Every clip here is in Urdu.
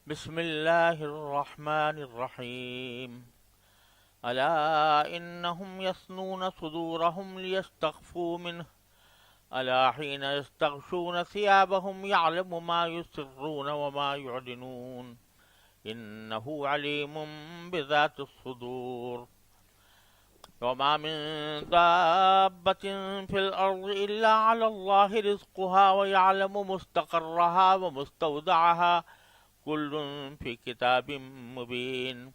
بسم الله الرحمن الرحيم. ألا إنهم يثنون صدورهم ليستخفوا منه ألا حين يستغشون ثيابهم يعلم ما يسرون وما يعلنون إنه عليم بذات الصدور. وما من دابة في الأرض إلا على الله رزقها ويعلم مستقرها ومستودعها كل في كتاب مبين.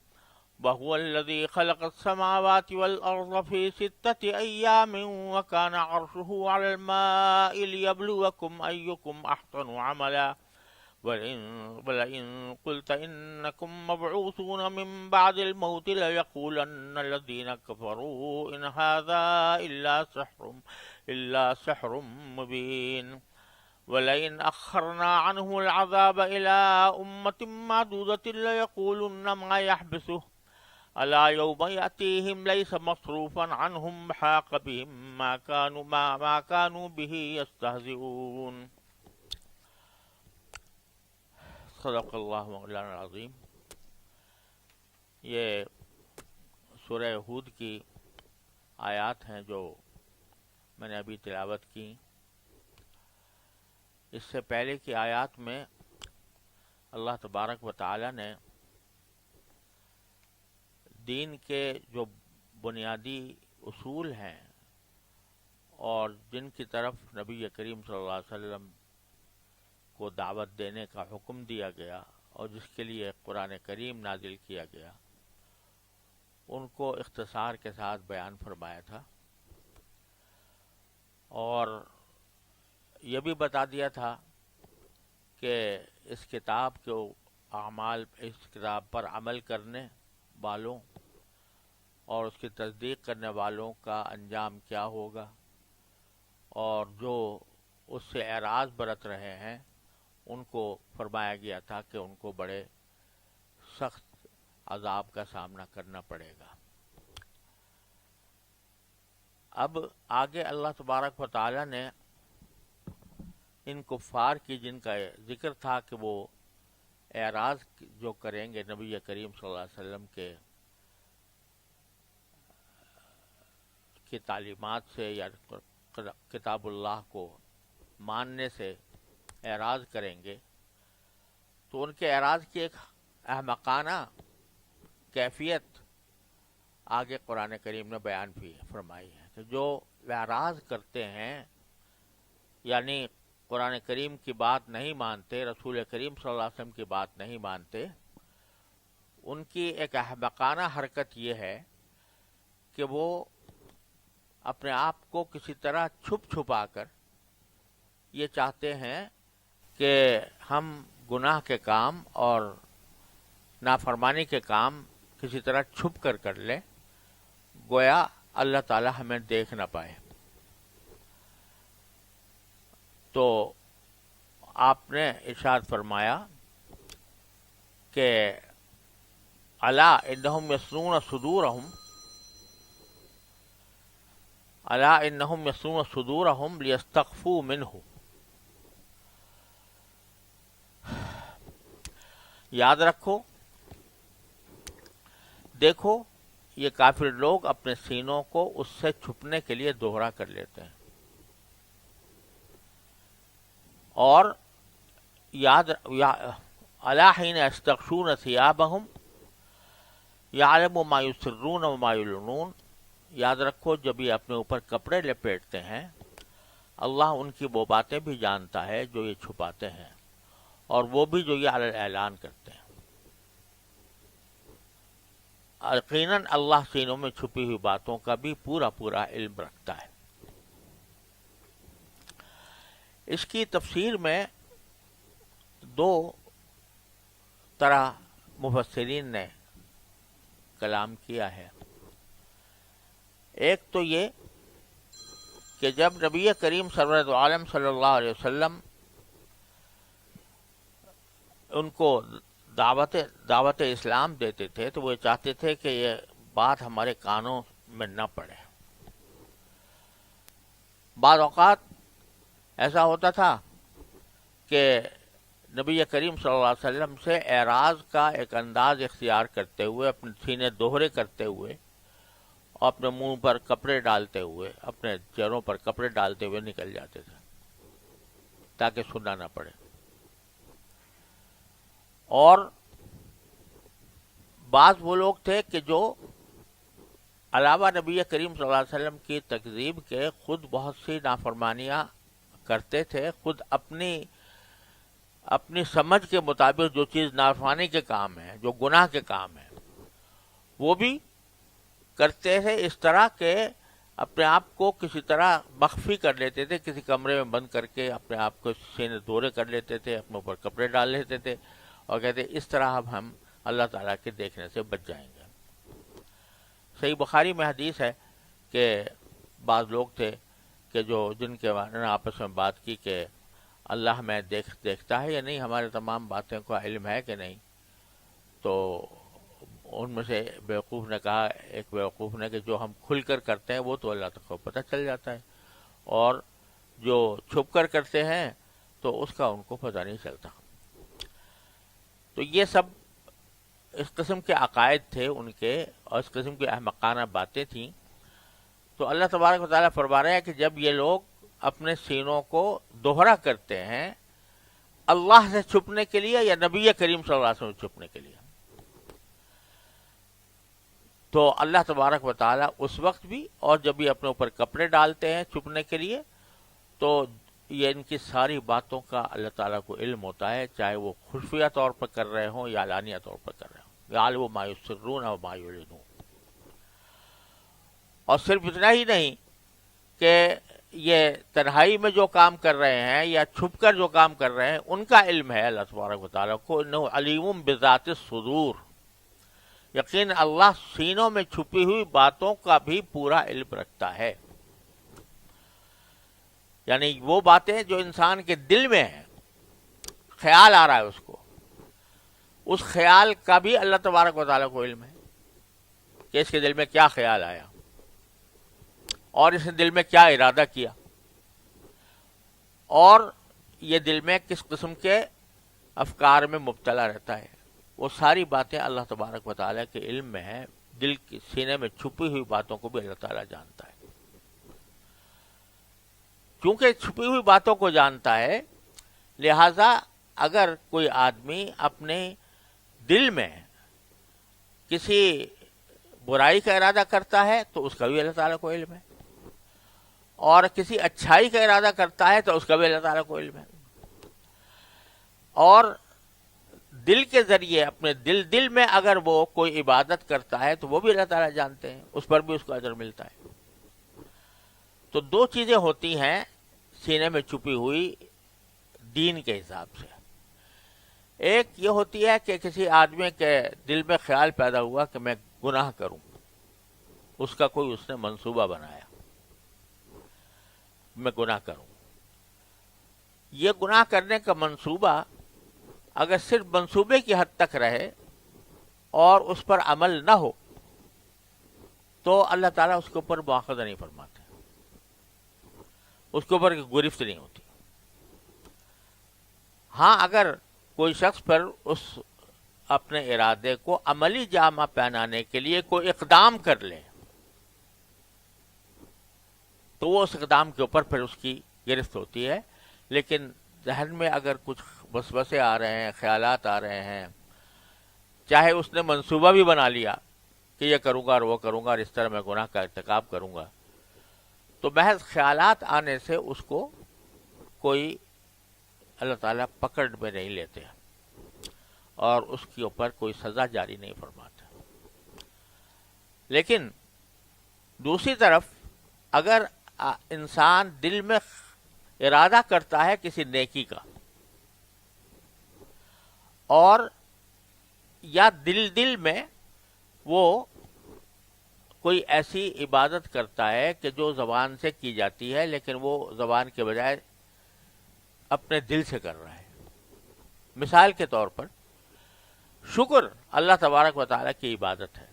وهو الذي خلق السماوات والأرض في 6 أيام وكان عرشه على الماء ليبلوكم أيكم أحسن عملا. ولئن قلت إنكم مبعوثون من بعد الموت ليقولن الذين كفروا إن هذا إلا سحر مبين. ولئن أخرنا عنه العذاب إلى أمة معدودة ليقولن ما يحبسه ألا يوم يأتيهم ليس مصروفا عنهم حاق بهم ما كانوا به يستهزئون. صدق اللہ مولانا العظیم. یہ سورہ ہود کی آیات ہیں جو میں نے ابھی تلاوت کی. اس سے پہلے کی آیات میں اللہ تبارک و تعالی نے دین کے جو بنیادی اصول ہیں اور جن کی طرف نبی کریم صلی اللہ علیہ وسلم کو دعوت دینے کا حکم دیا گیا اور جس کے لیے قرآن کریم نازل کیا گیا، ان کو اختصار کے ساتھ بیان فرمایا تھا، اور یہ بھی بتا دیا تھا کہ اس کتاب کے اعمال، اس کتاب پر عمل کرنے والوں اور اس کی تصدیق کرنے والوں کا انجام کیا ہوگا، اور جو اس سے اعراض برت رہے ہیں ان کو فرمایا گیا تھا کہ ان کو بڑے سخت عذاب کا سامنا کرنا پڑے گا. اب آگے اللہ تبارک و تعالی نے ان کفار کی، جن کا ذکر تھا کہ وہ اعراض جو کریں گے نبی کریم صلی اللہ علیہ وسلم کی تعلیمات سے یا کتاب اللہ کو ماننے سے اعراض کریں گے، تو ان کے اعراض کی ایک احمقانہ کیفیت آگے قرآن کریم نے بیان بھی فرمائی ہے کہ جو اعراض کرتے ہیں، یعنی قرآن کریم کی بات نہیں مانتے، رسول کریم صلی اللہ علیہ وسلم کی بات نہیں مانتے، ان کی ایک احمقانہ حرکت یہ ہے کہ وہ اپنے آپ کو کسی طرح چھپا کر یہ چاہتے ہیں کہ ہم گناہ کے کام اور نافرمانی کے کام کسی طرح چھپ کر لیں، گویا اللہ تعالی ہمیں دیکھ نہ پائے. تو آپ نے ارشاد فرمایا کہ الا انہم یثنون صدورہم لیستخفوا منہ. یاد رکھو، دیکھو، یہ کافر لوگ اپنے سینوں کو اس سے چھپنے کے لیے دوہرا کر لیتے ہیں. اور الا حین یستغشون ثیابہم یعلم ما یسرون وما یعلنون. یاد رکھو، جب یہ اپنے اوپر کپڑے لپیٹتے ہیں، اللہ ان کی وہ باتیں بھی جانتا ہے جو یہ چھپاتے ہیں، اور وہ بھی جو یہ اعلان کرتے ہیں. یقیناً اللہ سینوں میں چھپی ہوئی باتوں کا بھی پورا علم رکھتا ہے. اس کی تفسیر میں دو طرح مفسرین نے کلام کیا ہے. ایک تو یہ کہ جب نبی کریم سرورت عالم صلی اللہ علیہ وسلم ان کو دعوت اسلام دیتے تھے تو وہ چاہتے تھے کہ یہ بات ہمارے کانوں میں نہ پڑے. بعض اوقات ایسا ہوتا تھا کہ نبی کریم صلی اللہ علیہ وسلم سے اعراض کا ایک انداز اختیار کرتے ہوئے، اپنے سینے دوہرے کرتے ہوئے، اور اپنے منہ پر کپڑے ڈالتے ہوئے، اپنے چہروں پر کپڑے ڈالتے ہوئے نکل جاتے تھے تاکہ سننا نہ پڑے. اور بعض وہ لوگ تھے کہ جو علاوہ نبی کریم صلی اللہ علیہ وسلم کی تکذیب کے خود بہت سی نافرمانیاں کرتے تھے، خود اپنی سمجھ کے مطابق جو چیز نافرمانی کے کام ہے، جو گناہ کے کام ہے، وہ بھی کرتے تھے اس طرح کہ اپنے آپ کو کسی طرح مخفی کر لیتے تھے، کسی کمرے میں بند کر کے اپنے آپ کو سینے دورے کر لیتے تھے، اپنے اوپر کپڑے ڈال لیتے تھے اور کہتے اس طرح اب ہم اللہ تعالیٰ کے دیکھنے سے بچ جائیں گے. صحیح بخاری میں حدیث ہے کہ بعض لوگ تھے کہ جن کے بارے میں آپس میں بات کی کہ اللہ ہمیں دیکھتا ہے یا نہیں، ہمارے تمام باتوں کا علم ہے کہ نہیں. تو ان میں سے بیوقوف نے کہا، ایک بیوقوف نے، کہ جو ہم کھل کر کرتے ہیں وہ تو اللہ تک کو پتہ چل جاتا ہے، اور جو چھپ کر کرتے ہیں تو اس کا ان کو پتہ نہیں چلتا. تو یہ سب اس قسم کے عقائد تھے ان کے، اور اس قسم کی احمقانہ باتیں تھیں. تو اللہ تبارک و تعالیٰ فرما رہے ہیں کہ جب یہ لوگ اپنے سینوں کو دوہرا کرتے ہیں اللہ سے چھپنے کے لیے یا نبی کریم صلی اللہ علیہ وسلم سے چھپنے کے لیے، تو اللہ تبارک و تعالیٰ اس وقت بھی اور جب یہ اپنے اوپر کپڑے ڈالتے ہیں چھپنے کے لیے، تو یہ ان کی ساری باتوں کا اللہ تعالیٰ کو علم ہوتا ہے، چاہے وہ خفیہ طور پر کر رہے ہوں یا علانیہ طور پر کر رہے ہوں. یعلم ما یسرون و ما یعلنون. اور صرف اتنا ہی نہیں کہ یہ تنہائی میں جو کام کر رہے ہیں یا چھپ کر جو کام کر رہے ہیں ان کا علم ہے اللہ تبارک و تعالیٰ کو. انہ علیم بذات الصدور. یقین اللہ سینوں میں چھپی ہوئی باتوں کا بھی پورا علم رکھتا ہے. یعنی وہ باتیں جو انسان کے دل میں ہیں، خیال آ رہا ہے اس کو، اس خیال کا بھی اللہ تبارک و تعالیٰ کو علم ہے کہ اس کے دل میں کیا خیال آیا اور اس نے دل میں کیا ارادہ کیا، اور یہ دل میں کس قسم کے افکار میں مبتلا رہتا ہے. وہ ساری باتیں اللہ تبارک و تعالیٰ کے علم میں ہیں. دل کے سینے میں چھپی ہوئی باتوں کو بھی اللہ تعالیٰ جانتا ہے. کیونکہ چھپی ہوئی باتوں کو جانتا ہے، لہذا اگر کوئی آدمی اپنے دل میں کسی برائی کا ارادہ کرتا ہے تو اس کا بھی اللہ تعالیٰ کو علم ہے، اور کسی اچھائی کا ارادہ کرتا ہے تو اس کا بھی اللہ تعالیٰ کو علم ہے. اور دل کے ذریعے اپنے دل میں اگر وہ کوئی عبادت کرتا ہے تو وہ بھی اللہ تعالیٰ جانتے ہیں، اس پر بھی اس کو اجر ملتا ہے. تو دو چیزیں ہوتی ہیں سینے میں چھپی ہوئی دین کے حساب سے. ایک یہ ہوتی ہے کہ کسی آدمی کے دل میں خیال پیدا ہوا کہ میں گناہ کروں، اس کا کوئی اس نے منصوبہ بنایا، میں گناہ کروں. یہ گناہ کرنے کا منصوبہ اگر صرف منصوبے کی حد تک رہے اور اس پر عمل نہ ہو تو اللہ تعالیٰ اس کے اوپر مواخذہ نہیں فرماتے، اس کے اوپر گرفت نہیں ہوتی. ہاں اگر کوئی شخص پر اس اپنے ارادے کو عملی جامہ پہنانے کے لیے کوئی اقدام کر لے تو وہ اس اقدام کے اوپر پھر اس کی گرفت ہوتی ہے. لیکن ذہن میں اگر کچھ وسوسے آ رہے ہیں، خیالات آ رہے ہیں، چاہے اس نے منصوبہ بھی بنا لیا کہ یہ کروں گا اور وہ کروں گا اور اس طرح میں گناہ کا ارتکاب کروں گا، تو محض خیالات آنے سے اس کو کوئی اللہ تعالیٰ پکڑ میں نہیں لیتے اور اس کے اوپر کوئی سزا جاری نہیں فرماتے. لیکن دوسری طرف اگر انسان دل میں ارادہ کرتا ہے کسی نیکی کا، اور یا دل میں وہ کوئی ایسی عبادت کرتا ہے کہ جو زبان سے کی جاتی ہے لیکن وہ زبان کے بجائے اپنے دل سے کر رہا ہے. مثال کے طور پر شکر اللہ تبارک و تعالیٰ کی عبادت ہے،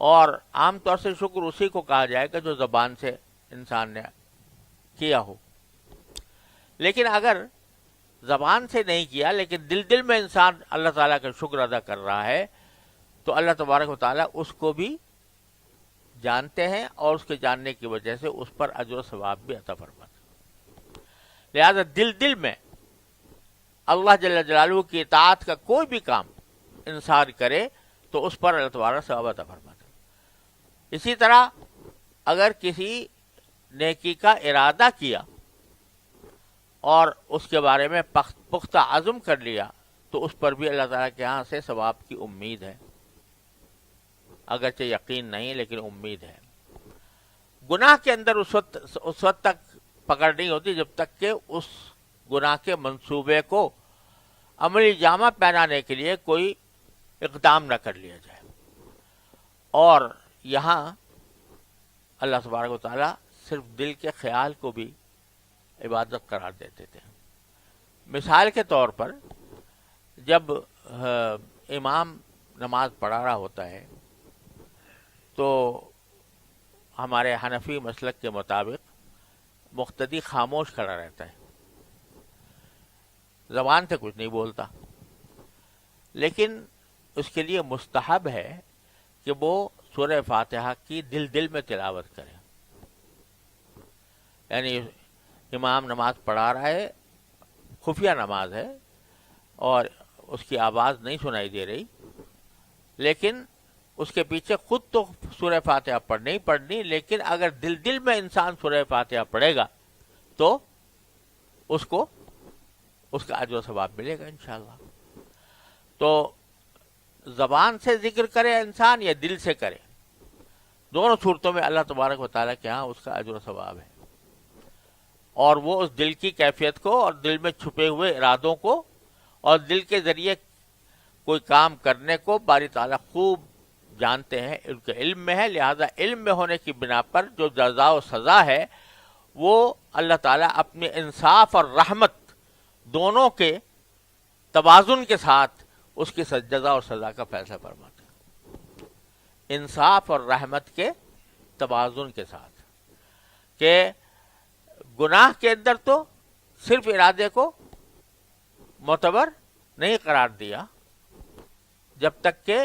اور عام طور سے شکر اسی کو کہا جائے گا جو زبان سے انسان نے کیا ہو. لیکن اگر زبان سے نہیں کیا لیکن دل میں انسان اللہ تعالیٰ کا شکر ادا کر رہا ہے، تو اللہ تبارک و تعالیٰ اس کو بھی جانتے ہیں اور اس کے جاننے کی وجہ سے اس پر اجر و ثواب بھی عطا فرماتے ہیں۔ لہذا دل میں اللہ جل جلالہ کی اطاعت کا کوئی بھی کام انسان کرے تو اس پر اللہ تبارک ثواب عطا فرماتے ہیں۔ اسی طرح اگر کسی نیکی کا ارادہ کیا اور اس کے بارے میں پختہ عزم کر لیا تو اس پر بھی اللہ تعالیٰ کے ہاں سے ثواب کی امید ہے، اگرچہ یقین نہیں لیکن امید ہے۔ گناہ کے اندر اس وقت تک پکڑ نہیں ہوتی جب تک کہ اس گناہ کے منصوبے کو عملی جامہ پہنانے کے لیے کوئی اقدام نہ کر لیا جائے، اور یہاں اللہ تبارک و تعالیٰ صرف دل کے خیال کو بھی عبادت قرار دیتے تھے۔ مثال کے طور پر جب امام نماز پڑھا رہا ہوتا ہے تو ہمارے حنفی مسلک کے مطابق مقتدی خاموش کھڑا رہتا ہے، زبان سے کچھ نہیں بولتا، لیکن اس کے لیے مستحب ہے کہ وہ سورہ فاتحہ کی دل میں تلاوت کرے۔ یعنی امام نماز پڑھا رہا ہے، خفیہ نماز ہے اور اس کی آواز نہیں سنائی دے رہی، لیکن اس کے پیچھے خود تو سورہ فاتحہ پڑھنی، لیکن اگر دل میں انسان سورہ فاتحہ پڑھے گا تو اس کو اس کا اجر و ثواب ملے گا انشاءاللہ۔ تو زبان سے ذکر کرے انسان یا دل سے کرے، دونوں صورتوں میں اللہ تبارک و تعالیٰ کے ہاں اس کا اجر و ثواب ہے، اور وہ اس دل کی کیفیت کو اور دل میں چھپے ہوئے ارادوں کو اور دل کے ذریعے کوئی کام کرنے کو باری تعالیٰ خوب جانتے ہیں، ان کے علم میں ہے۔ لہذا علم میں ہونے کی بنا پر جو جزا و سزا ہے وہ اللہ تعالیٰ اپنے انصاف اور رحمت دونوں کے توازن کے ساتھ اس کی جزا اور سزا کا فیصلہ فرماتے ہیں، انصاف اور رحمت کے توازن کے ساتھ، کہ گناہ کے اندر تو صرف ارادے کو معتبر نہیں قرار دیا، جب تک کہ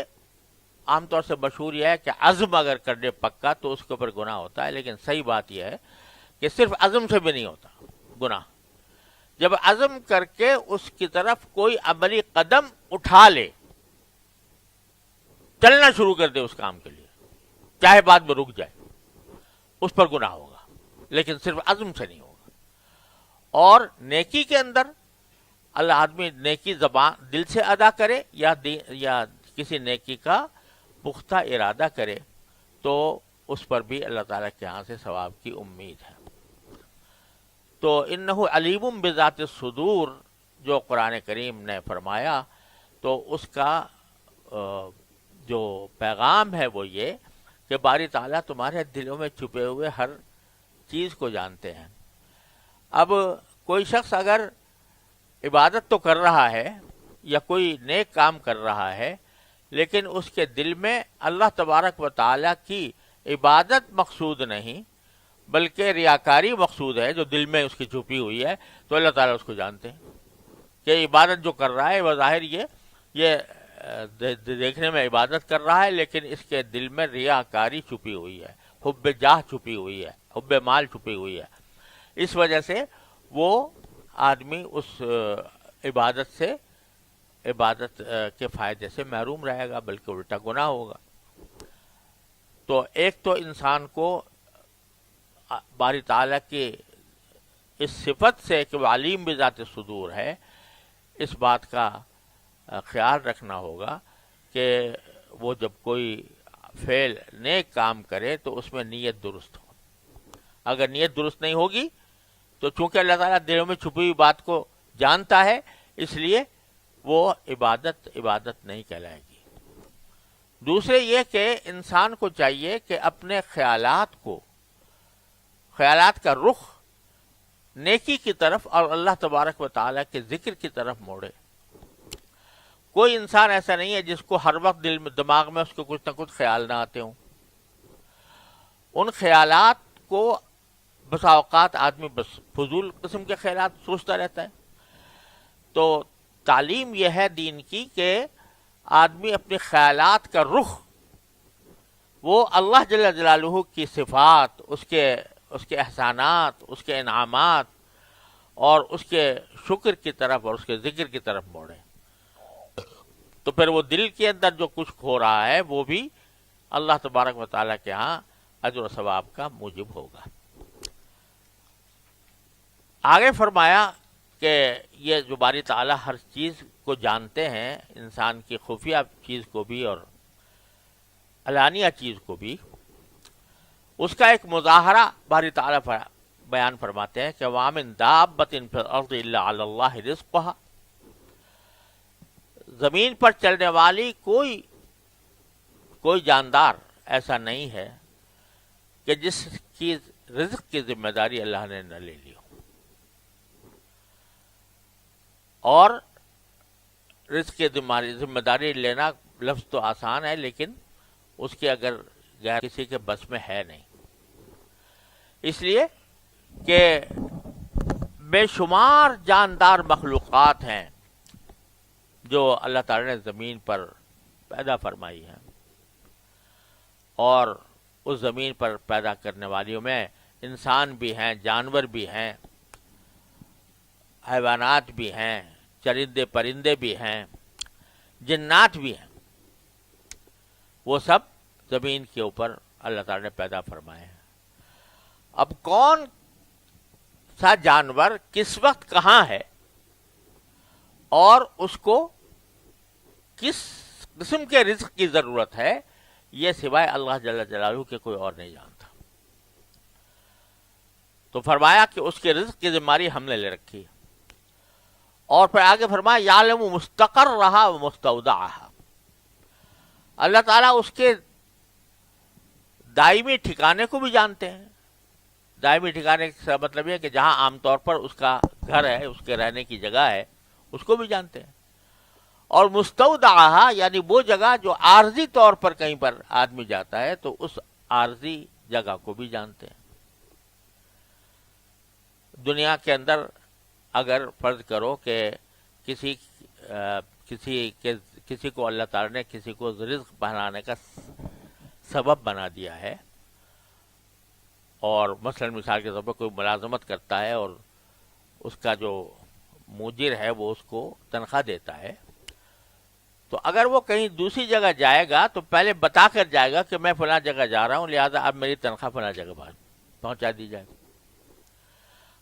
عام طور سے مشہور یہ ہے کہ عزم اگر کرنے پکا تو اس کے اوپر گناہ ہوتا ہے، لیکن صحیح بات یہ ہے کہ صرف عزم سے بھی نہیں ہوتا گناہ۔ جب عزم کر کے اس کی طرف کوئی عملی قدم اٹھا لے، چلنا شروع کر دے اس کام کے لیے، چاہے بعد میں رک جائے، اس پر گناہ ہوگا، لیکن صرف عزم سے نہیں ہوگا۔ اور نیکی کے اندر اللہ آدمی نیکی زبان دل سے ادا کرے یا کسی نیکی کا پختہ ارادہ کرے تو اس پر بھی اللہ تعالیٰ کے ہاں سے ثواب کی امید ہے۔ تو انہ علیم بذات الصدور جو قرآن کریم نے فرمایا، تو اس کا جو پیغام ہے وہ یہ کہ باری تعالیٰ تمہارے دلوں میں چھپے ہوئے ہر چیز کو جانتے ہیں۔ اب کوئی شخص اگر عبادت تو کر رہا ہے یا کوئی نیک کام کر رہا ہے، لیکن اس کے دل میں اللہ تبارک و تعالیٰ کی عبادت مقصود نہیں بلکہ ریاکاری مقصود ہے جو دل میں اس کی چھپی ہوئی ہے، تو اللہ تعالیٰ اس کو جانتے ہیں کہ عبادت جو کر رہا ہے بظاہر یہ دیکھنے میں عبادت کر رہا ہے، لیکن اس کے دل میں ریاکاری چھپی ہوئی ہے، حب جاہ چھپی ہوئی ہے، حب مال چھپی ہوئی ہے۔ اس وجہ سے وہ آدمی اس عبادت کے فائدے سے محروم رہے گا، بلکہ الٹا گناہ ہوگا۔ تو ایک تو انسان کو باری تعالیٰ کی اس صفت سے کہ وہ علیم بذات صدور ہے، اس بات کا خیال رکھنا ہوگا کہ وہ جب کوئی فعل نیک کام کرے تو اس میں نیت درست ہو۔ اگر نیت درست نہیں ہوگی تو چونکہ اللہ تعالیٰ دلوں میں چھپی ہوئی بات کو جانتا ہے، اس لیے وہ عبادت نہیں کہلائے گی۔ دوسرے یہ کہ انسان کو چاہیے کہ اپنے خیالات کا رخ نیکی کی طرف اور اللہ تبارک و تعالیٰ کے ذکر کی طرف موڑے۔ کوئی انسان ایسا نہیں ہے جس کو ہر وقت دماغ میں اس کو کچھ نہ کچھ خیال نہ آتے ہوں۔ ان خیالات کو بسا اوقات آدمی بس فضول قسم کے خیالات سوچتا رہتا ہے، تو تعلیم یہ ہے دین کی کہ آدمی اپنے خیالات کا رخ وہ اللہ جل جلالہ کی صفات، اس کے احسانات، اس کے انعامات اور اس کے شکر کی طرف اور اس کے ذکر کی طرف موڑے. تو پھر وہ دل کے اندر جو کچھ ہو رہا ہے وہ بھی اللہ تبارک و تعالیٰ کے ہاں اجر و ثواب کا موجب ہوگا. آگے فرمایا کہ یہ جو باری تعالیٰ ہر چیز کو جانتے ہیں، انسان کی خفیہ چیز کو بھی اور علانیہ چیز کو بھی، اس کا ایک مظاہرہ باری تعالیٰ بیان فرماتے ہیں کہ وَمَا مِن دَابَّةٍ فِي الْأَرْضِ إِلَّا عَلَى اللَّهِ رِزْقُهَا، زمین پر چلنے والی کوئی جاندار ایسا نہیں ہے کہ جس کی رزق کی ذمہ داری اللہ نے نہ لے لی ہو. اور رزق کی ذمہ داری لینا لفظ تو آسان ہے، لیکن اس کے اگر غیر کسی کے بس میں ہے نہیں. اس لیے کہ بے شمار جاندار مخلوقات ہیں جو اللہ تعالی نے زمین پر پیدا فرمائی ہیں، اور اس زمین پر پیدا کرنے والیوں میں انسان بھی ہیں، جانور بھی ہیں، حیوانات بھی ہیں، چرندے پرندے بھی ہیں، جنات بھی ہیں. وہ سب زمین کے اوپر اللہ تعالی نے پیدا فرمائے ہیں. اب کون سا جانور کس وقت کہاں ہے اور اس کو کس قسم کے رزق کی ضرورت ہے، یہ سوائے اللہ جل جلالہ کے کوئی اور نہیں جانتا. تو فرمایا کہ اس کے رزق کی ذمہ داری ہم نے لے رکھی ہے. اور پھر آگے فرمایا یعلم مستقرہا و مستودعہا، اللہ تعالیٰ اس کے دائمی ٹھکانے کو بھی جانتے ہیں. دائمی ٹھکانے کا مطلب یہ کہ جہاں عام طور پر اس کا گھر ہے، اس کے رہنے کی جگہ ہے، اس کو بھی جانتے ہیں. اور مستودعہا یعنی وہ جگہ جو عارضی طور پر کہیں پر آدمی جاتا ہے تو اس عارضی جگہ کو بھی جانتے ہیں. دنیا کے اندر اگر فرض کرو کہ کسی کو اللہ تعالی نے کسی کو رزق بنانے کا سبب بنا دیا ہے، اور مثلا مثال کے طور پر کوئی ملازمت کرتا ہے اور اس کا جو مجر ہے وہ اس کو تنخواہ دیتا ہے، تو اگر وہ کہیں دوسری جگہ جائے گا تو پہلے بتا کر جائے گا کہ میں فلاں جگہ جا رہا ہوں، لہذا اب میری تنخواہ فلاں جگہ پہنچا دی جائے.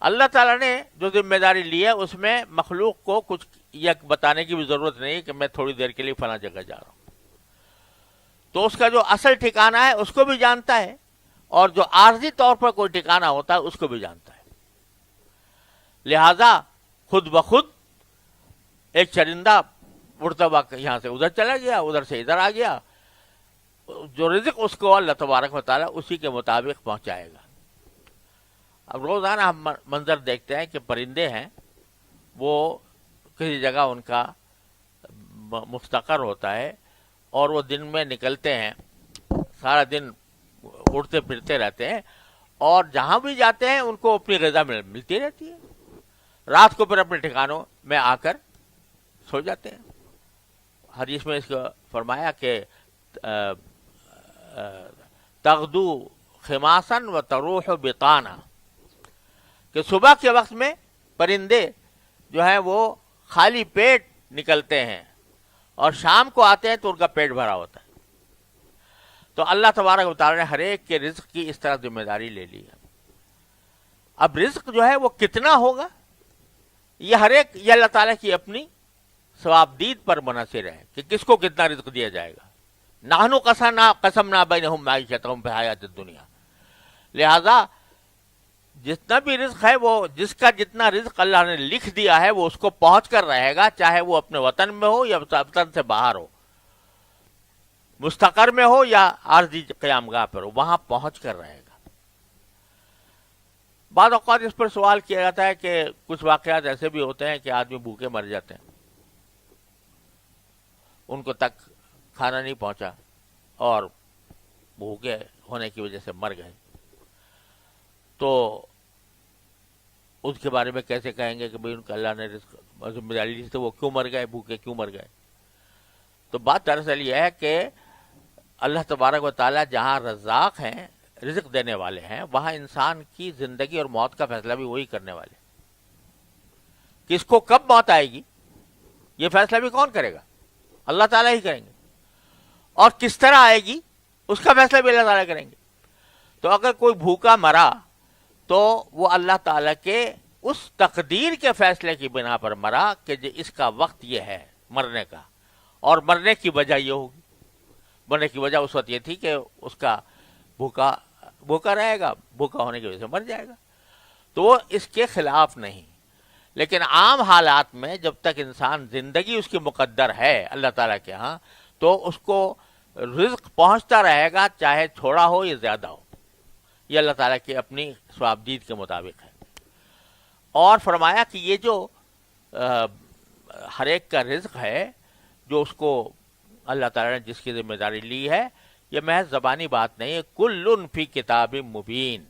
اللہ تعالیٰ نے جو ذمہ داری لی ہے اس میں مخلوق کو کچھ یہ بتانے کی بھی ضرورت نہیں کہ میں تھوڑی دیر کے لیے فلاں جگہ جا رہا ہوں. تو اس کا جو اصل ٹھکانہ ہے اس کو بھی جانتا ہے، اور جو عارضی طور پر کوئی ٹھکانہ ہوتا ہے اس کو بھی جانتا ہے. لہذا خود بخود ایک چرندہ اڑتا ہوا یہاں سے ادھر چلا گیا، ادھر سے ادھر آ گیا، جو رزق اس کو اللہ تبارک و تعالیٰ اسی کے مطابق پہنچائے گا. اب روزانہ ہم منظر دیکھتے ہیں کہ پرندے ہیں، وہ کسی جگہ ان کا مستقر ہوتا ہے اور وہ دن میں نکلتے ہیں، سارا دن اڑتے پھرتے رہتے ہیں، اور جہاں بھی جاتے ہیں ان کو اپنی غذا ملتی رہتی ہے. رات کو پھر اپنے ٹھکانوں میں آ کر سو جاتے ہیں. حدیث میں اس کو فرمایا کہ تغدو خماسن و تروح بطانا، کہ صبح کے وقت میں پرندے جو ہیں وہ خالی پیٹ نکلتے ہیں اور شام کو آتے ہیں تو ان کا پیٹ بھرا ہوتا ہے. تو اللہ تبارک و تعالیٰ نے ہر ایک کے رزق کی اس طرح ذمہ داری لے لی ہے. اب رزق جو ہے وہ کتنا ہوگا یہ ہر ایک، یہ اللہ تعالیٰ کی اپنی ثوابدید پر منحصر ہے کہ کس کو کتنا رزق دیا جائے گا. نحن قسمنا بینہم معیشتہم فی الحیاۃ الدنیا، لہذا جتنا بھی رزق ہے وہ جس کا جتنا رزق اللہ نے لکھ دیا ہے وہ اس کو پہنچ کر رہے گا، چاہے وہ اپنے وطن میں ہو یا وطن سے باہر ہو، مستقر میں ہو یا عارضی قیام گاہ پر ہو، وہاں پہنچ کر رہے گا. بعض اوقات اس پر سوال کیا جاتا ہے کہ کچھ واقعات ایسے بھی ہوتے ہیں کہ آدمی بھوکے مر جاتے ہیں، ان کو تک کھانا نہیں پہنچا اور بھوکے ہونے کی وجہ سے مر گئے. تو اس کے بارے میں کیسے کہیں گے کہ بھئی ان کو اللہ نے رزق ذمہ داری دی تو وہ کیوں مر گئے، بھوکے کیوں مر گئے؟ تو بات دراصل یہ ہے کہ اللہ تبارک و تعالیٰ جہاں رزاق ہیں، رزق دینے والے ہیں، وہاں انسان کی زندگی اور موت کا فیصلہ بھی وہی کرنے والے. کس کو کب موت آئے گی یہ فیصلہ بھی کون کرے گا؟ اللہ تعالیٰ ہی کریں گے. اور کس طرح آئے گی اس کا فیصلہ بھی اللہ تعالیٰ کریں گے. تو اگر کوئی بھوکا مرا تو وہ اللہ تعالیٰ کے اس تقدیر کے فیصلے کی بنا پر مرا کہ اس کا وقت یہ ہے مرنے کا، اور مرنے کی وجہ یہ ہوگی. مرنے کی وجہ اس وقت یہ تھی کہ اس کا بھوکا رہے گا، بھوکا ہونے کی وجہ سے مر جائے گا. تو وہ اس کے خلاف نہیں. لیکن عام حالات میں جب تک انسان زندگی اس کی مقدر ہے اللہ تعالیٰ کے ہاں، تو اس کو رزق پہنچتا رہے گا، چاہے تھوڑا ہو یا زیادہ ہو. یہ اللہ تعالیٰ کی اپنی ثوابدید کے مطابق ہے. اور فرمایا کہ یہ جو ہر ایک کا رزق ہے، جو اس کو اللہ تعالیٰ نے جس کی ذمہ داری لی ہے، یہ محض زبانی بات نہیں ہے. کل فی کتاب مبین،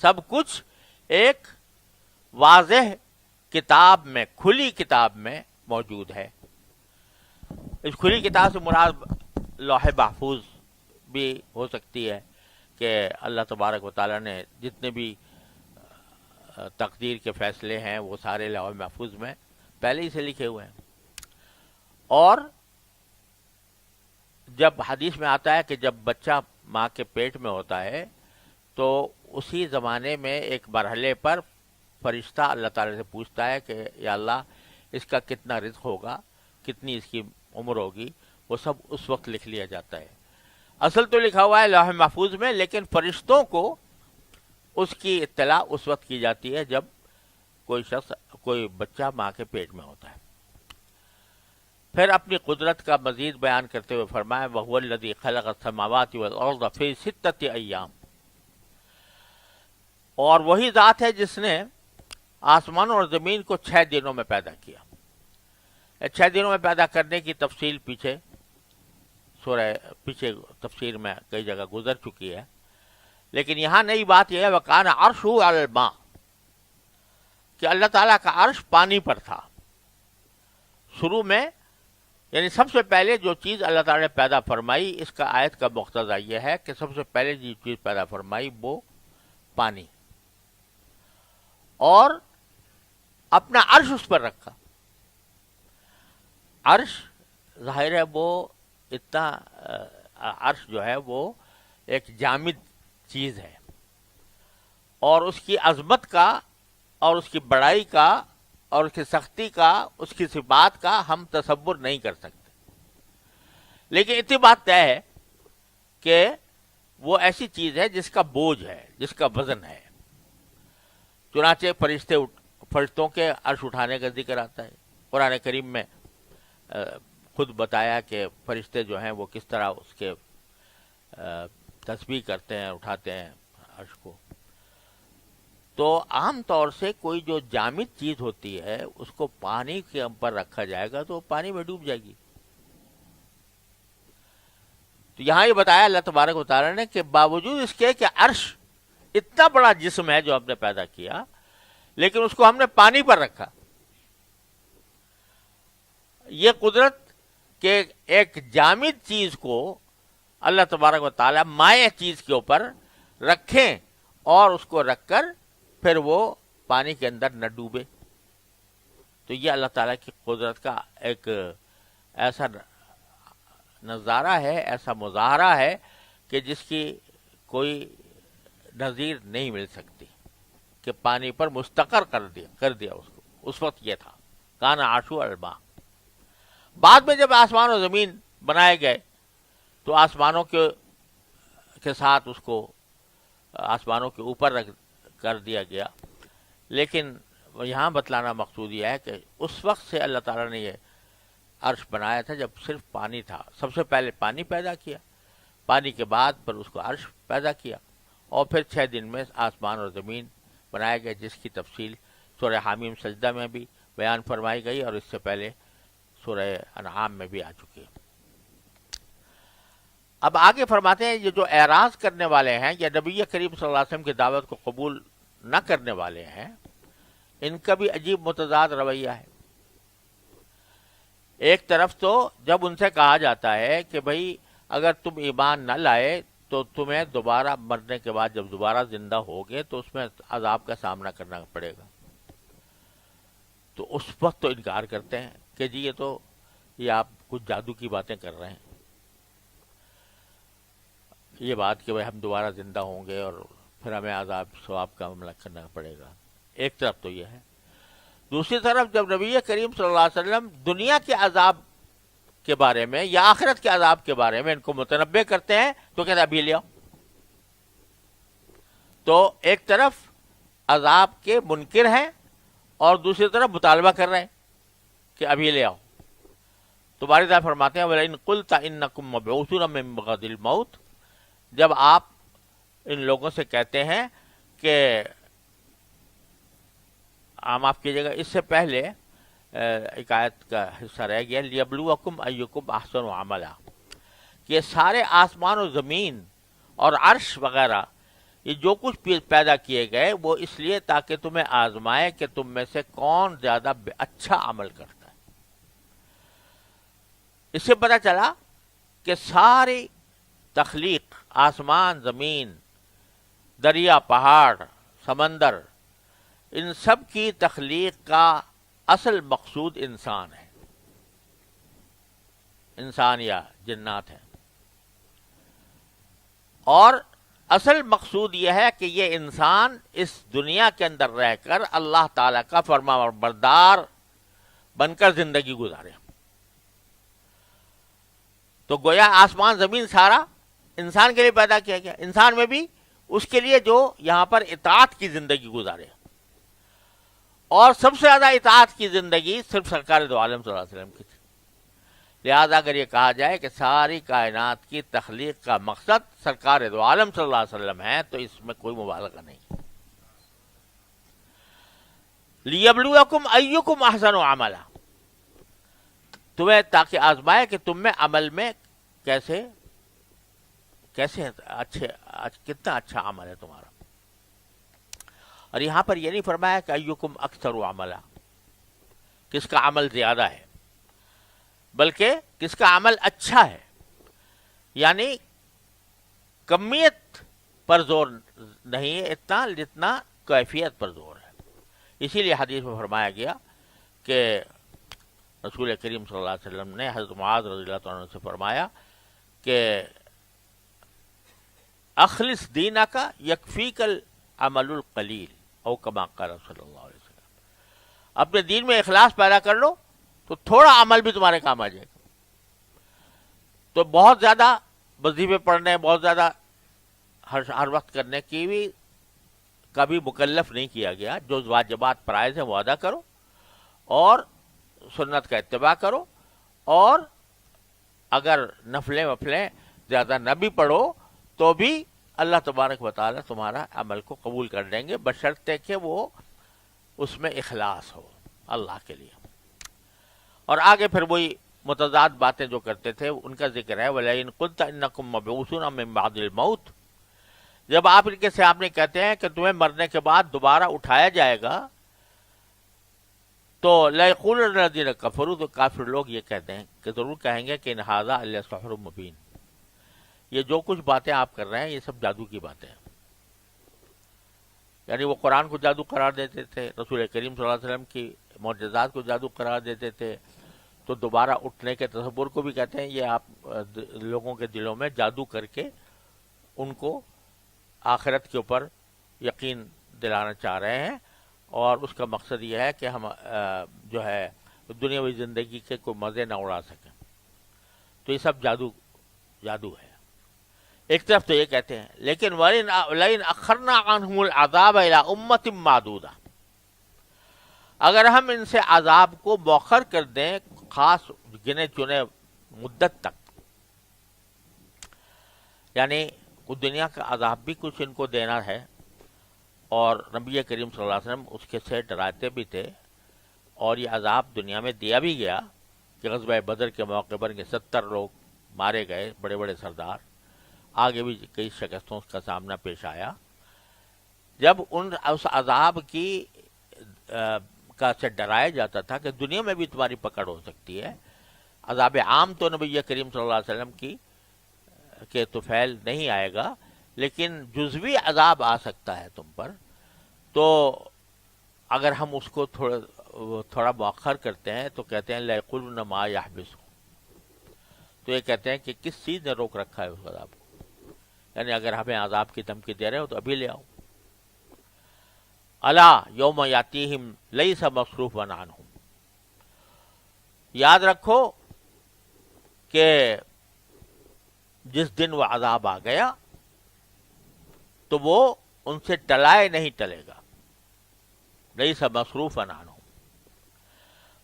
سب کچھ ایک واضح کتاب میں، کھلی کتاب میں موجود ہے. اس کھلی کتاب سے مراد لوح محفوظ بھی ہو سکتی ہے کہ اللہ تبارک و تعالیٰ نے جتنے بھی تقدیر کے فیصلے ہیں وہ سارے لوح محفوظ میں پہلے ہی سے لکھے ہوئے ہیں. اور جب حدیث میں آتا ہے کہ جب بچہ ماں کے پیٹ میں ہوتا ہے تو اسی زمانے میں ایک مرحلے پر فرشتہ اللہ تعالیٰ سے پوچھتا ہے کہ یا اللہ اس کا کتنا رزق ہوگا، کتنی اس کی عمر ہوگی. وہ سب اس وقت لکھ لیا جاتا ہے. اصل تو لکھا ہوا ہے لوح محفوظ میں، لیکن فرشتوں کو اس کی اطلاع اس وقت کی جاتی ہے جب کوئی بچہ ماں کے پیٹ میں ہوتا ہے. پھر اپنی قدرت کا مزید بیان کرتے ہوئے فرمایا وَهُوَ الَّذِي خَلَقَ السَّمَاوَاتِ وَالْأَرْضَ فِي سِتَّةِ أَيَّامٍ، اور وہی ذات ہے جس نے آسمانوں اور زمین کو 6 دنوں میں پیدا کیا. 6 دنوں میں پیدا کرنے کی تفصیل پیچھے تفسیر میں کئی جگہ گزر چکی ہے. لیکن یہاں نئی بات یہ ہے وَكَانَ عَرْشُهُ عَلَى الْمَاءِ، کہ اللہ تعالیٰ کا عرش پانی پر تھا. شروع میں یعنی سب سے پہلے جو چیز اللہ تعالیٰ نے پیدا فرمائی، اس کا آیت کا مقتضا یہ ہے کہ سب سے پہلے جو چیز پیدا فرمائی وہ پانی، اور اپنا عرش اس پر رکھا. عرش ظاہر ہے وہ اتنا عرش جو ہے وہ ایک جامد چیز ہے، اور اس کی عظمت کا اور اس کی بڑائی کا اور اس کی سختی کا، اس کی صفات کا ہم تصور نہیں کر سکتے. لیکن اتنی بات طے ہے کہ وہ ایسی چیز ہے جس کا بوجھ ہے، جس کا وزن ہے. چنانچہ فرشتوں کے عرش اٹھانے کا ذکر آتا ہے. قرآن کریم میں خود بتایا کہ فرشتے جو ہیں وہ کس طرح اس کے تسبیح کرتے ہیں، اٹھاتے ہیں عرش کو. تو عام طور سے کوئی جو جامد چیز ہوتی ہے اس کو پانی کے اوپر رکھا جائے گا تو پانی میں ڈوب جائے گی. تو یہاں یہ بتایا اللہ تبارک و تعالیٰ نے کہ باوجود اس کے کہ عرش اتنا بڑا جسم ہے جو ہم نے پیدا کیا، لیکن اس کو ہم نے پانی پر رکھا. یہ قدرت کہ ایک جامد چیز کو اللہ تبارک و تعالیٰ مائع چیز کے اوپر رکھیں اور اس کو رکھ کر پھر وہ پانی کے اندر نہ ڈوبے. تو یہ اللہ تعالیٰ کی قدرت کا ایک ایسا نظارہ ہے، ایسا مظاہرہ ہے کہ جس کی کوئی نظیر نہیں مل سکتی، کہ پانی پر مستقر کر دیا اس کو. اس وقت یہ تھا کان عرشہ علی الماء. بعد میں جب آسمان و زمین بنائے گئے تو آسمانوں کے ساتھ اس کو آسمانوں کے اوپر رکھ کر دیا گیا. لیکن یہاں بتلانا مقصود یہ ہے کہ اس وقت سے اللہ تعالیٰ نے یہ عرش بنایا تھا جب صرف پانی تھا. سب سے پہلے پانی پیدا کیا، پانی کے بعد پھر اس کو عرش پیدا کیا، اور پھر 6 دن میں آسمان اور زمین بنائے گئے، جس کی تفصیل سورہ حامیم سجدہ میں بھی بیان فرمائی گئی اور اس سے پہلے سورہ انعام میں بھی آ چکی ہے. اب آگے فرماتے ہیں یہ جو اعراض کرنے والے ہیں یا نبی کریم صلی اللہ علیہ وسلم کی دعوت کو قبول نہ کرنے والے ہیں، ان کا بھی عجیب متضاد رویہ ہے. ایک طرف تو جب ان سے کہا جاتا ہے کہ بھئی اگر تم ایمان نہ لائے تو تمہیں دوبارہ مرنے کے بعد جب دوبارہ زندہ ہوگے تو اس میں عذاب کا سامنا کرنا پڑے گا، تو اس وقت تو انکار کرتے ہیں کہ جی یہ آپ کچھ جادو کی باتیں کر رہے ہیں. یہ بات کہ بھئی ہم دوبارہ زندہ ہوں گے اور پھر ہمیں عذاب ثواب کا معاملہ کرنا پڑے گا. ایک طرف تو یہ ہے. دوسری طرف جب نبی کریم صلی اللہ علیہ وسلم دنیا کے عذاب کے بارے میں یا آخرت کے عذاب کے بارے میں ان کو متنبع کرتے ہیں تو کہتے ہیں ابھی لے آؤ. تو ایک طرف عذاب کے منکر ہیں اور دوسری طرف مطالبہ کر رہے ہیں کہ ابھی لے آؤ. تو باری تعالیٰ فرماتے ہیں وَلَئِن قُلْتَ إِنَّكُمْ مَبْعُوثُونَ مِن بَعْدِ الْمَوْتِ، جب آپ ان لوگوں سے کہتے ہیں کہ معاف کیجیے گا، اس سے پہلے ایک آیت کا حصہ رہ گیا لِيَبْلُوَكُمْ أَيُّكُمْ أَحْسَنُ عَمَلًا، کہ سارے آسمان و زمین اور عرش وغیرہ یہ جو کچھ پیدا کیے گئے وہ اس لیے تاکہ تمہیں آزمائے کہ تم میں سے کون زیادہ اچھا عمل کرتا ہے. اس سے پتہ چلا کہ ساری تخلیق، آسمان، زمین، دریا، پہاڑ، سمندر، ان سب کی تخلیق کا اصل مقصود انسان ہے، انسان یا جنات ہیں. اور اصل مقصود یہ ہے کہ یہ انسان اس دنیا کے اندر رہ کر اللہ تعالیٰ کا فرما بردار بن کر زندگی گزارے. تو گویا آسمان زمین سارا انسان کے لیے پیدا کیا گیا، انسان میں بھی اس کے لیے جو یہاں پر اطاعت کی زندگی گزارے. اور سب سے زیادہ اطاعت کی زندگی صرف سرکار دو عالم صلی اللہ علیہ وسلم کی تھی. لہذا اگر یہ کہا جائے کہ ساری کائنات کی تخلیق کا مقصد سرکار دو عالم صلی اللہ علیہ وسلم ہے تو اس میں کوئی مبالغہ نہیں. لِيَبْلُوَكُمْ أَيُّكُمْ أَحْسَنُ عَمَلًا، تمہیں تاکہ آزمائے کہ تم میں عمل میں کیسے اچھے کتنا اچھا عمل ہے تمہارا. اور یہاں پر یہ نہیں فرمایا کہ ایکم اکثر عملا، کس کا عمل زیادہ ہے، بلکہ کس کا عمل اچھا ہے. یعنی کمیت پر زور نہیں ہے اتنا جتنا کیفیت پر زور ہے. اسی لیے حدیث میں فرمایا گیا کہ رسول کریم صلی اللہ علیہ وسلم نے حضرت معاذ رضی اللہ عنہ سے فرمایا کہ اخلص دینک یکفیک العمل القلیل او کما قال صلی اللہ علیہ وسلم، اپنے دین میں اخلاص پیدا کر لو تو تھوڑا عمل بھی تمہارے کام آ جائے گا. تو بہت زیادہ وظیفے پڑھنے، بہت زیادہ ہر وقت کرنے کی بھی کبھی مکلف نہیں کیا گیا. جو واجبات فرائض ہیں وہ ادا کرو اور سنت کا اتباع کرو، اور اگر نفلیں وفلیں زیادہ نہ بھی پڑھو تو بھی اللہ تبارک و تعالیٰ تمہارا عمل کو قبول کر لیں گے، بشرطے کہ وہ اس میں اخلاص ہو اللہ کے لیے. اور آگے پھر وہی متضاد باتیں جو کرتے تھے ان کا ذکر ہے وَلَئِن قُلْتَ إِنَّكُمْ مَبْعُوثُونَ مِن بَعْدِ الْمَوْتِ، جب آپ ان کے سامنے کہتے ہیں کہ تمہیں مرنے کے بعد دوبارہ اٹھایا جائے گا تو لَيَقُولُنَّ الَّذِينَ كَفَرُوا، تو کافر لوگ یہ کہتے ہیں کہ ضرور کہیں گے کہ إِنْ هَٰذَا إِلَّا سِحْرٌ مُّبِينٌ، یہ جو کچھ باتیں آپ کر رہے ہیں یہ سب جادو کی باتیں ہیں. یعنی وہ قرآن کو جادو قرار دیتے تھے، رسول کریم صلی اللہ علیہ وسلم کی معجزات کو جادو قرار دیتے تھے، تو دوبارہ اٹھنے کے تصور کو بھی کہتے ہیں یہ آپ لوگوں کے دلوں میں جادو کر کے ان کو آخرت کے اوپر یقین دلانا چاہ رہے ہیں، اور اس کا مقصد یہ ہے کہ ہم جو ہے دنیاوی زندگی کے کوئی مزے نہ اڑا سکیں. تو یہ سب جادو ہے. ایک طرف تو یہ کہتے ہیں لیکن وَلَئِنْ أَخَّرْنَا عَنْهُمُ الْعَذَابَ إِلَىٰ أُمَّةٍ مَّعْدُودَةٍ، اگر ہم ان سے عذاب کو مؤخر کر دیں خاص گنے چنے مدت تک، یعنی دنیا کا عذاب بھی کچھ ان کو دینا ہے، اور نبی کریم صلی اللہ علیہ وسلم اس کے سے ڈراتے بھی تھے، اور یہ عذاب دنیا میں دیا بھی گیا کہ غزوہ بدر کے موقع پر 70 لوگ مارے گئے، بڑے بڑے سردار. آگے بھی کئی شکستوں کا سامنا پیش آیا. جب اس عذاب کی کا سے ڈرایا جاتا تھا کہ دنیا میں بھی تمہاری پکڑ ہو سکتی ہے. عذاب عام تو نبی کریم صلی اللہ علیہ وسلم کی کہ طفیل نہیں آئے گا، لیکن جزوی عذاب آ سکتا ہے تم پر. تو اگر ہم اس کو تھوڑا مؤخر کرتے ہیں تو کہتے ہیں لَيَقُولُنَّ مَا يَحْبِسُ، تو یہ کہتے ہیں کہ کس چیز نے روک رکھا ہے اس عذاب کو، یعنی اگر ہمیں عذاب کی دھمکی دے رہے ہو تو ابھی لے آؤ. الا یوم یاتیہم لیس مصروفا عنہم، یاد رکھو کہ جس دن وہ عذاب آ گیا تو وہ ان سے ٹلائے نہیں ٹلے گا. لیس مصروفا عنہم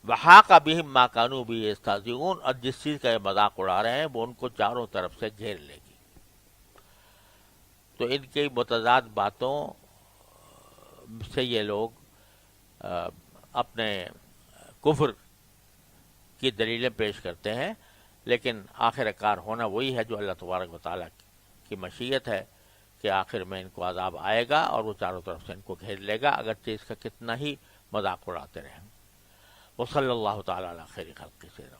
وحاق بہم ما کانوا بہ یستہزئون، اور جس چیز کا یہ مذاق اڑا رہے ہیں وہ ان کو چاروں طرف سے گھیر لے گی. تو ان کی متضاد باتوں سے یہ لوگ اپنے کفر کی دلیلیں پیش کرتے ہیں، لیکن آخر کار ہونا وہی ہے جو اللہ تبارک و تعالیٰ کی مشیت ہے کہ آخر میں ان کو عذاب آئے گا اور وہ چاروں طرف سے ان کو گھیر لے گا، اگرچہ اس کا کتنا ہی مذاق اڑاتے رہیں. وصلی اللہ تعالیٰ علی خیر خلقہ.